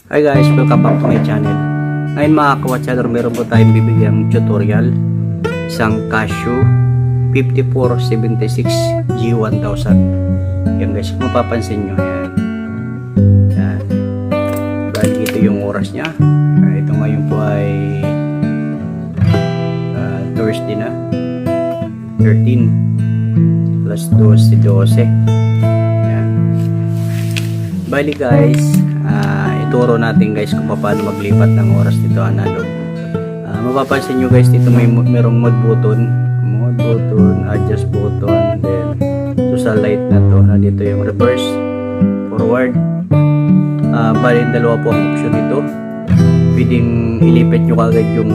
Hi guys, welcome back to my channel. Ngayon mga kawatsador, meron po tayong bibigyang tutorial. Isang Casio 5476 G1000. Yan guys, kung mapapansin nyo, yan. Yan. Bali ito yung oras nya. Ito ngayon po ay Thursday na 13 plus 12. Yan. Bali guys, ituro natin guys kung paano maglipat ng oras dito analog. Mapapansin nyo guys, dito merong mode button, adjust button, then ito sa light na to, nandito yung reverse, forward. Bali dalawa po ang option dito. Pwedeng ilipit nyo kagad yung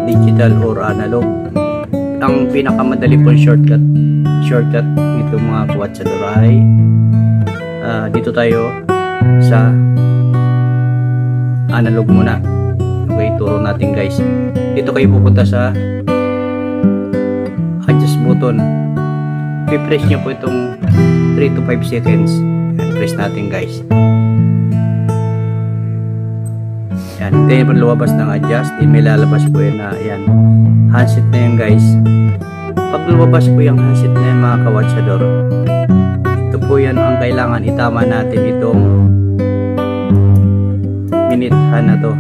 digital or analog. Ang pinakamadali pong shortcut nito mga kawatsador ay dito tayo sa analog muna. Okay, turo natin guys. Dito kayo pupunta sa adjust button. I-press nyo po itong 3 to 5 seconds. Yan, press natin guys. Yan, hindi pa lumabas ng adjust. May lalabas po yan na yan. Handset na yan guys. Pag lumabas po yung handset na yan mga kawatsador, ito po yan ang kailangan itama natin itong minutahan na to.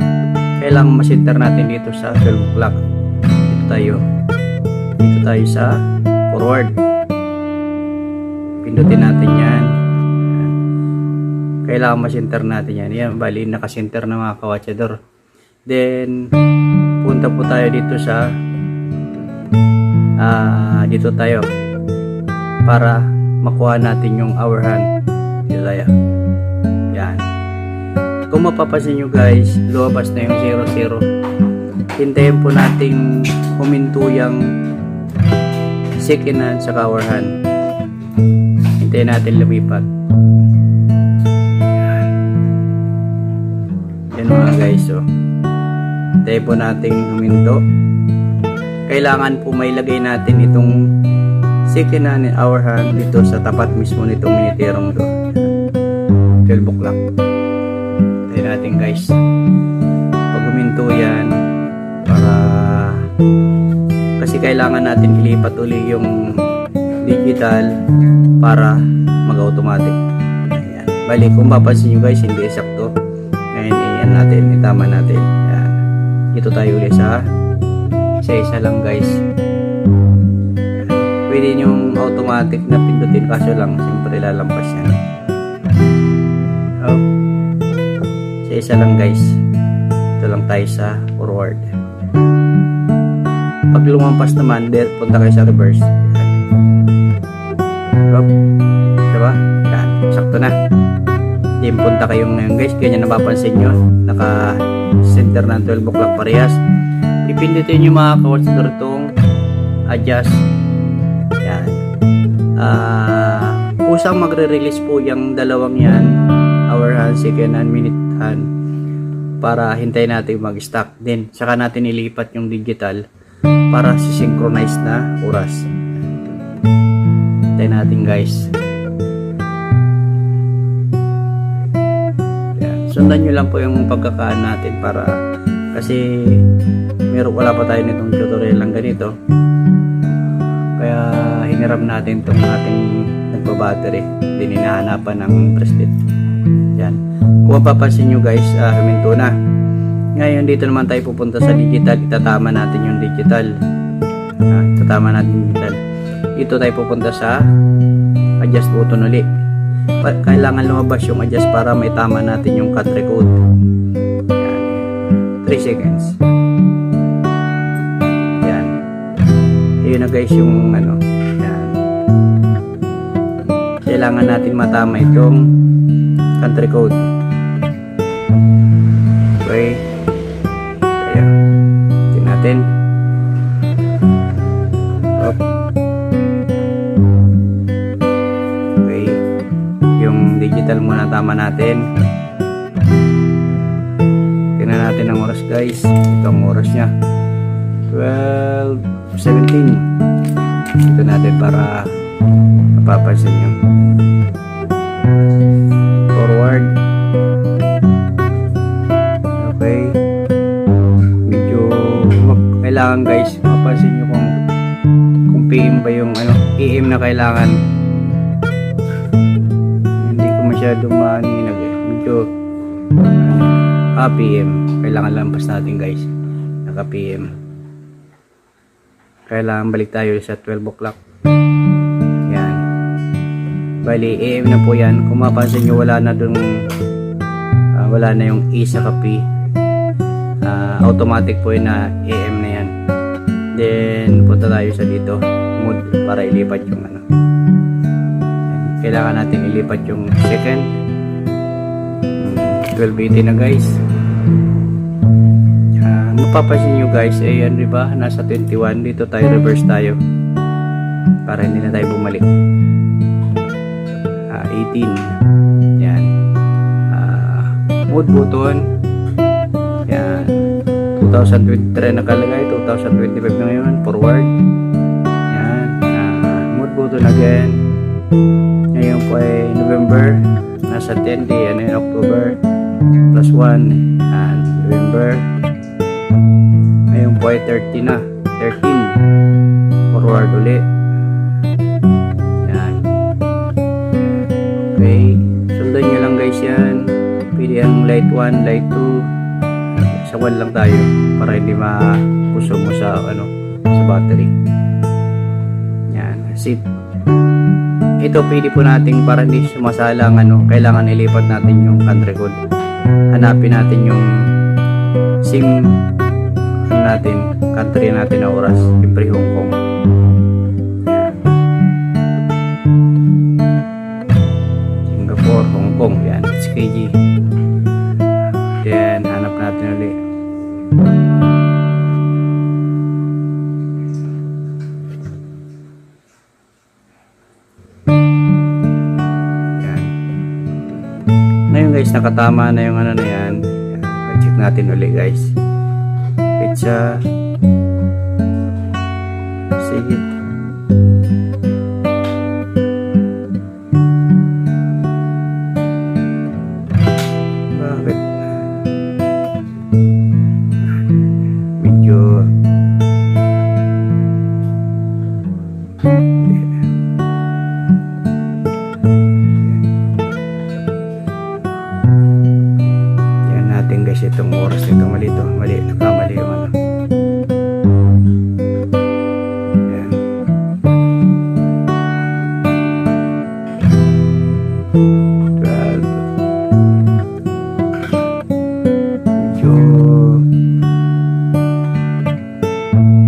Kailangan masinter natin dito sa 12 o'clock. Dito tayo sa forward. Pindutin natin yan. Kailangan masinter natin yan. Yan, bali nakasinter na mga kawatsador. Then punta po tayo dito sa dito tayo para makuha natin yung hour hand. Dito tayo. Yan. Kung mapapansin nyo guys, lumabas na yung 00. Hintayin po nating huminto yung second hand sa hour hand. Hintayin natin lumipat. Yan mga guys, so hintayin po nating huminto. Kailangan po may lagay natin itong second hand and hour hand dito sa tapat mismo nitong miniterong to. 12 o'clock. Natin guys, pag huminto yan, para kasi kailangan natin ilipat uli yung digital para mag-automatic. Ayan. Bali kung mapapansin nyo guys, hindi sakto. Ngayon itama natin. Ayan. Ito tayo uli sa isa lang guys. Ayan. Pwede yung automatic na pindutin, kaso lang siyempre lalampas yan. Isa lang guys. Ito lang tayo sa forward. Pag lumampas naman, punta kayo sa reverse. Yan. Diba? Yan. Sakto na. Then punta kayo ngayon guys. Ganyan napapansin nyo. Naka center ng 12 o'clock parehas. Ipindutin nyo mga kawatsador itong adjust. Yan. Kusang magre-release po yung dalawang yan. Hour hand, second hand, minute hand, para hintayin natin mag-stock. Then saka natin ilipat yung digital para synchronize na oras. Hintayin natin guys. Yan. Sundan nyo lang po yung pagkakaan natin para kasi wala pa tayo nitong tutorial lang ganito, kaya hiniram natin itong ating nagpa-battery. Then hinahanapan ng bracelet. Yan. Kung mapapansin nyo guys, huminto na. Ngayon dito naman tayo pupunta sa digital. Itatama natin yung digital. Itatama natin yung digital. Dito tayo pupunta sa adjust button uli. Kailangan lumabas yung adjust para may tama natin yung cut record. Yan. 3 seconds. Yan. Ayun na guys yung ano. Yan. Kailangan natin matama itong country code. Okay. Ayan. Tingnan natin. Okay. Yung digital muna tama natin. Tingnan natin ang oras guys. Ito ang oras nya. 12:17. Ito natin para mapapansin nyo. Forward. kailangan guys, mapansin nyo kung PM ba yung AM na kailangan. Hindi ko masyado maaninag eh. Medyo PM. Kailangan lampas natin guys. Naka PM. Kailangan balik tayo sa 12 o'clock. Yan. Bali, AM na po yan. Kung mapansin nyo, wala na dun wala na yung E sa P. Automatic po yun na AM na yan. Then punta tayo sa dito mode para ilipat yung kailangan natin ilipat yung second. 1280 na guys. Mapapansin nyo guys, ayan diba, nasa 21. Dito tayo, reverse tayo para hindi na tayo bumalik. 18. Yan. Mode button. Yan. 2023 nakalagay, 2025 na ngayon, forward. Yan. Mode button again. Ngayon po ay November, nasa 10 day, ano yun, October plus 1, and November. Ngayon po ay 30 na, 13, forward ulit. Yan. Okay, sundan nyo lang guys yan. Pili ang light 1, light 2. Sa 1 lang tayo para hindi mapuso mo sa sa battery. Yan, sit. Ito pili po natin para hindi sumasala ang kailangan ilipat natin yung country code. Hanapin natin yung SIM natin, country natin na oras, siyempre Hong Kong. Yan. Singapore, Hong Kong, yan, SKG. Then hanap natin ulit. Yan. Ngayon guys, nakatama na yung na yan. Check natin ulit guys. Pizza. Sige. Bakit? Medyo yan natin guys itong oras nito mali to. Mali. Nakamali yung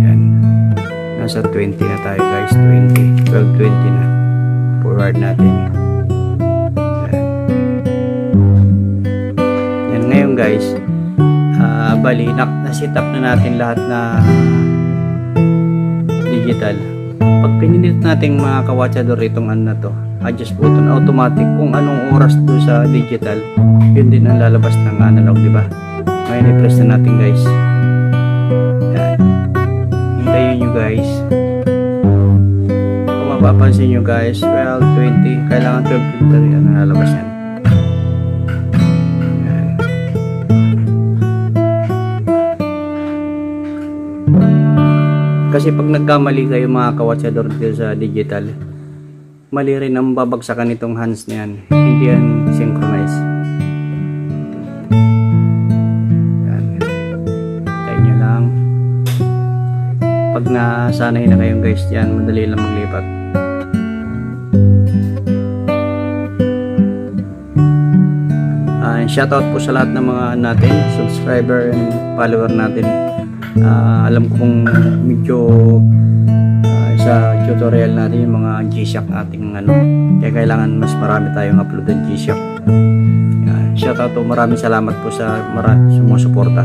yan. Nasa 20 na tayo guys, 12:20 na. Forward natin. Yan ngayon guys. Bali, na-set up na natin lahat na digital. Pag pinindot natin mga kawatsador itong na to, adjust button, automatic kung anong oras do sa digital, yun din ang lalabas ng analog, di ba? Ngayon i-press na natin guys. Yan. Hintayin nyo guys. Kung mapapansin nyo guys, 12:20, kailangan 12:20 yan ang lalabas yan. Yan. Kasi pag nagkamali kayo mga kawatsador dito sa digital, mali rin ang babagsakan itong hands na yan. Hindi yan synchronize. Yan. Tayo nyo lang. Pag nasanay na kayong guys yan, madali lang maglipat. Shoutout po sa lahat ng mga natin, subscriber and follower natin. Alam kong medyo sa tutorial natin yung mga G-Shock ating kaya kailangan mas marami tayong upload ng G-Shock. Shoutout po, maraming salamat po sa sumusuporta.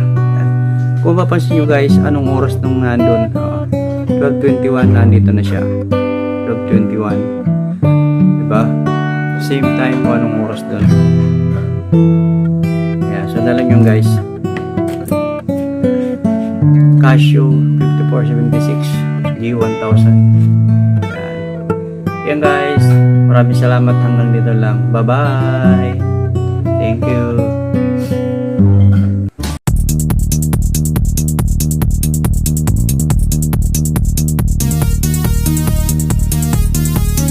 Kung mapapansin nyo guys, anong oras nung nandun, 12:21 nandito na siya, 12:21, diba? Same time kung anong oras dun. So dalang yung guys, Casio 5476 G1000. Yan guys, maraming salamat, hanggang dito lang. Bye bye, thank you.